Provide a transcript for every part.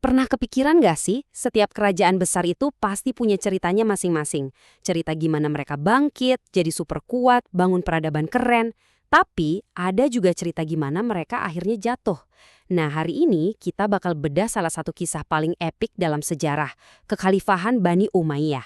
Pernah kepikiran gak sih, setiap kerajaan besar itu pasti punya ceritanya masing-masing. Cerita gimana mereka bangkit, jadi super kuat, bangun peradaban keren. Tapi ada juga cerita gimana mereka akhirnya jatuh. Nah, hari ini kita bakal bedah salah satu kisah paling epik dalam sejarah, kekhalifahan Bani Umayyah.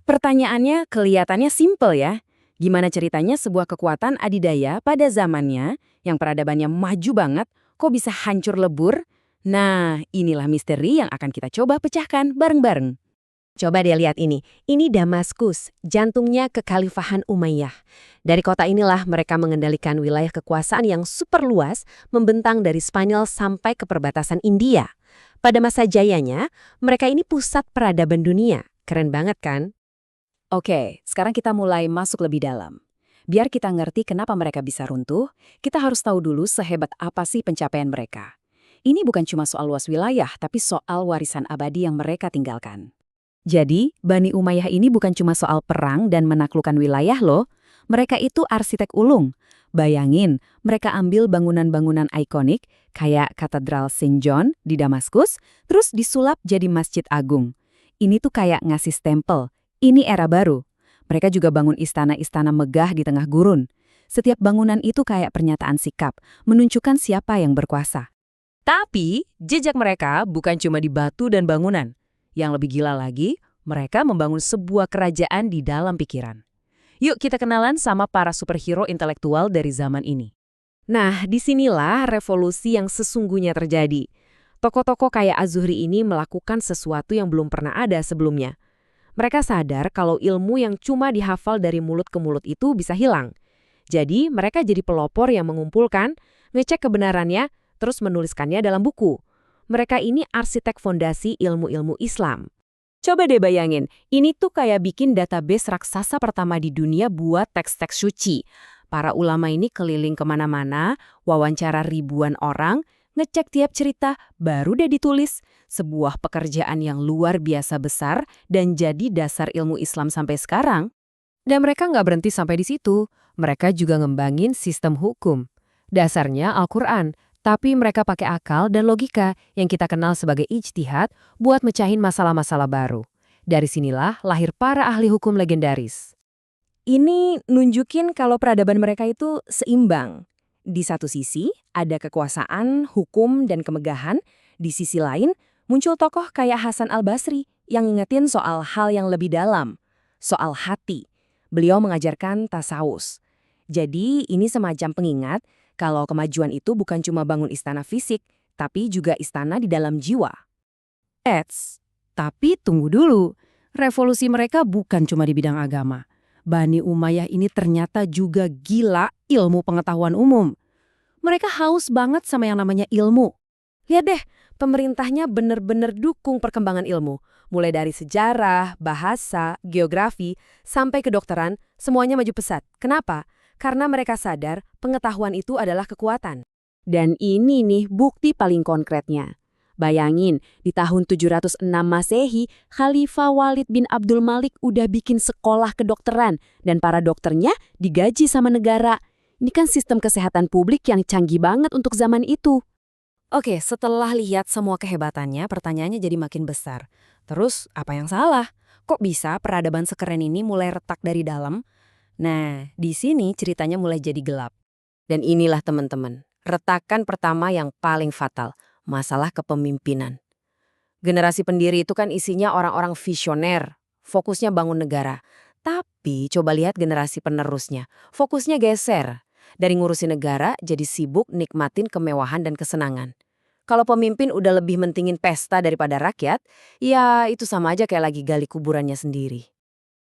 Pertanyaannya kelihatannya simpel ya. Gimana ceritanya sebuah kekuatan adidaya pada zamannya yang peradabannya maju banget, kok bisa hancur lebur? Nah, inilah misteri yang akan kita coba pecahkan bareng-bareng. Coba deh lihat ini. Ini Damaskus, jantungnya kekhalifahan Umayyah. Dari kota inilah mereka mengendalikan wilayah kekuasaan yang super luas, membentang dari Spanyol sampai ke perbatasan India. Pada masa jayanya, mereka ini pusat peradaban dunia. Keren banget kan? Oke, sekarang kita mulai masuk lebih dalam. Biar kita ngerti kenapa mereka bisa runtuh, kita harus tahu dulu sehebat apa sih pencapaian mereka. Ini bukan cuma soal luas wilayah, tapi soal warisan abadi yang mereka tinggalkan. Jadi, Bani Umayyah ini bukan cuma soal perang dan menaklukkan wilayah loh. Mereka itu arsitek ulung. Bayangin, mereka ambil bangunan-bangunan ikonik kayak Katedral Saint John di Damaskus, terus disulap jadi Masjid Agung. Ini tuh kayak ngasih stempel. Ini era baru. Mereka juga bangun istana-istana megah di tengah gurun. Setiap bangunan itu kayak pernyataan sikap, menunjukkan siapa yang berkuasa. Tapi, jejak mereka bukan cuma di batu dan bangunan. Yang lebih gila lagi, mereka membangun sebuah kerajaan di dalam pikiran. Yuk kita kenalan sama para superhero intelektual dari zaman ini. Nah, disinilah revolusi yang sesungguhnya terjadi. Tokoh-tokoh kayak Az-Zuhri ini melakukan sesuatu yang belum pernah ada sebelumnya. Mereka sadar kalau ilmu yang cuma dihafal dari mulut ke mulut itu bisa hilang. Jadi, mereka jadi pelopor yang mengumpulkan, ngecek kebenarannya, terus menuliskannya dalam buku. Mereka ini arsitek fondasi ilmu-ilmu Islam. Coba deh bayangin, ini tuh kayak bikin database raksasa pertama di dunia buat teks-teks suci. Para ulama ini keliling kemana-mana, wawancara ribuan orang, ngecek tiap cerita, baru deh ditulis. Sebuah pekerjaan yang luar biasa besar dan jadi dasar ilmu Islam sampai sekarang. Dan mereka nggak berhenti sampai di situ. Mereka juga ngembangin sistem hukum. Dasarnya Al-Quran. Tapi mereka pakai akal dan logika yang kita kenal sebagai ijtihad buat mecahin masalah-masalah baru. Dari sinilah lahir para ahli hukum legendaris. Ini nunjukin kalau peradaban mereka itu seimbang. Di satu sisi, ada kekuasaan, hukum, dan kemegahan. Di sisi lain, muncul tokoh kayak Hasan al-Basri yang ngingetin soal hal yang lebih dalam, soal hati. Beliau mengajarkan tasawuf. Jadi, ini semacam pengingat kalau kemajuan itu bukan cuma bangun istana fisik, tapi juga istana di dalam jiwa. Tapi tunggu dulu. Revolusi mereka bukan cuma di bidang agama. Bani Umayyah ini ternyata juga gila ilmu pengetahuan umum. Mereka haus banget sama yang namanya ilmu. Lihat deh, pemerintahnya bener-bener dukung perkembangan ilmu. Mulai dari sejarah, bahasa, geografi, sampai kedokteran, semuanya maju pesat. Kenapa? Karena mereka sadar pengetahuan itu adalah kekuatan. Dan ini nih bukti paling konkretnya. Bayangin, di tahun 706 Masehi, Khalifah Walid bin Abdul Malik udah bikin sekolah kedokteran dan para dokternya digaji sama negara. Ini kan sistem kesehatan publik yang canggih banget untuk zaman itu. Oke, setelah lihat semua kehebatannya, pertanyaannya jadi makin besar. Terus, apa yang salah? Kok bisa peradaban sekeren ini mulai retak dari dalam? Nah, di sini ceritanya mulai jadi gelap. Dan inilah teman-teman, retakan pertama yang paling fatal, masalah kepemimpinan. Generasi pendiri itu kan isinya orang-orang visioner, fokusnya bangun negara. Tapi coba lihat generasi penerusnya, fokusnya geser. Dari ngurusin negara jadi sibuk nikmatin kemewahan dan kesenangan. Kalau pemimpin udah lebih mentingin pesta daripada rakyat, ya itu sama aja kayak lagi gali kuburannya sendiri.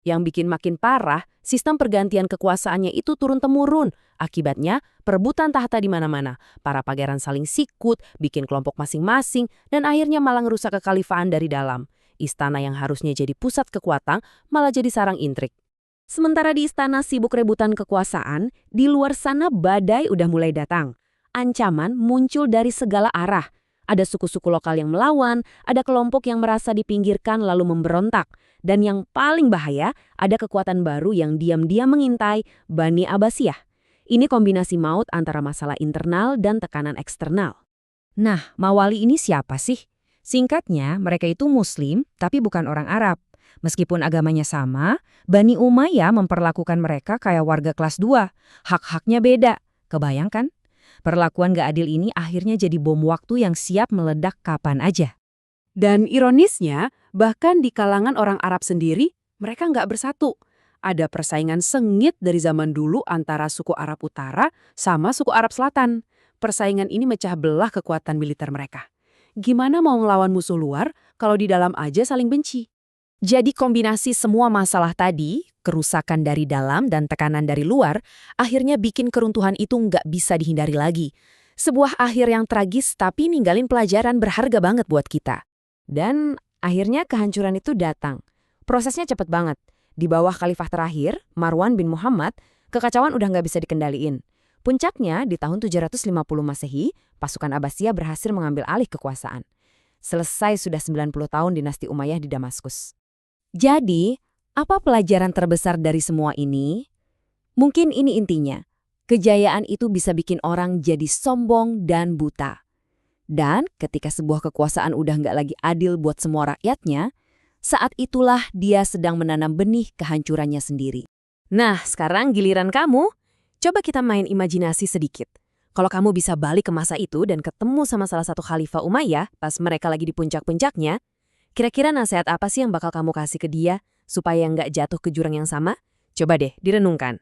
Yang bikin makin parah, sistem pergantian kekuasaannya itu turun-temurun. Akibatnya, perebutan tahta di mana-mana. Para pangeran saling sikut, bikin kelompok masing-masing, dan akhirnya malah ngerusak kekhalifahan dari dalam. Istana yang harusnya jadi pusat kekuatan, malah jadi sarang intrik. Sementara di istana sibuk rebutan kekuasaan, di luar sana badai udah mulai datang. Ancaman muncul dari segala arah. Ada suku-suku lokal yang melawan, ada kelompok yang merasa dipinggirkan lalu memberontak. Dan yang paling bahaya, ada kekuatan baru yang diam-diam mengintai, Bani Abbasiyah. Ini kombinasi maut antara masalah internal dan tekanan eksternal. Nah, Mawali ini siapa sih? Singkatnya, mereka itu Muslim, tapi bukan orang Arab. Meskipun agamanya sama, Bani Umayyah memperlakukan mereka kayak warga kelas 2. Hak-haknya beda. Kebayangkan? Perlakuan gak adil ini akhirnya jadi bom waktu yang siap meledak kapan aja. Dan ironisnya, bahkan di kalangan orang Arab sendiri, mereka nggak bersatu. Ada persaingan sengit dari zaman dulu antara suku Arab Utara sama suku Arab Selatan. Persaingan ini mecah belah kekuatan militer mereka. Gimana mau ngelawan musuh luar kalau di dalam aja saling benci? Jadi kombinasi semua masalah tadi, kerusakan dari dalam dan tekanan dari luar, akhirnya bikin keruntuhan itu nggak bisa dihindari lagi. Sebuah akhir yang tragis tapi ninggalin pelajaran berharga banget buat kita. Dan akhirnya kehancuran itu datang. Prosesnya cepet banget. Di bawah khalifah terakhir, Marwan bin Muhammad, kekacauan udah nggak bisa dikendaliin. Puncaknya di tahun 750 Masehi, pasukan Abbasiyah berhasil mengambil alih kekuasaan. Selesai sudah 90 tahun dinasti Umayyah di Damaskus. Jadi, apa pelajaran terbesar dari semua ini? Mungkin ini intinya. Kejayaan itu bisa bikin orang jadi sombong dan buta. Dan ketika sebuah kekuasaan udah nggak lagi adil buat semua rakyatnya, saat itulah dia sedang menanam benih kehancurannya sendiri. Nah, sekarang giliran kamu. Coba kita main imajinasi sedikit. Kalau kamu bisa balik ke masa itu dan ketemu sama salah satu khalifah Umayyah pas mereka lagi di puncak-puncaknya, kira-kira nasihat apa sih yang bakal kamu kasih ke dia supaya nggak jatuh ke jurang yang sama? Coba deh direnungkan.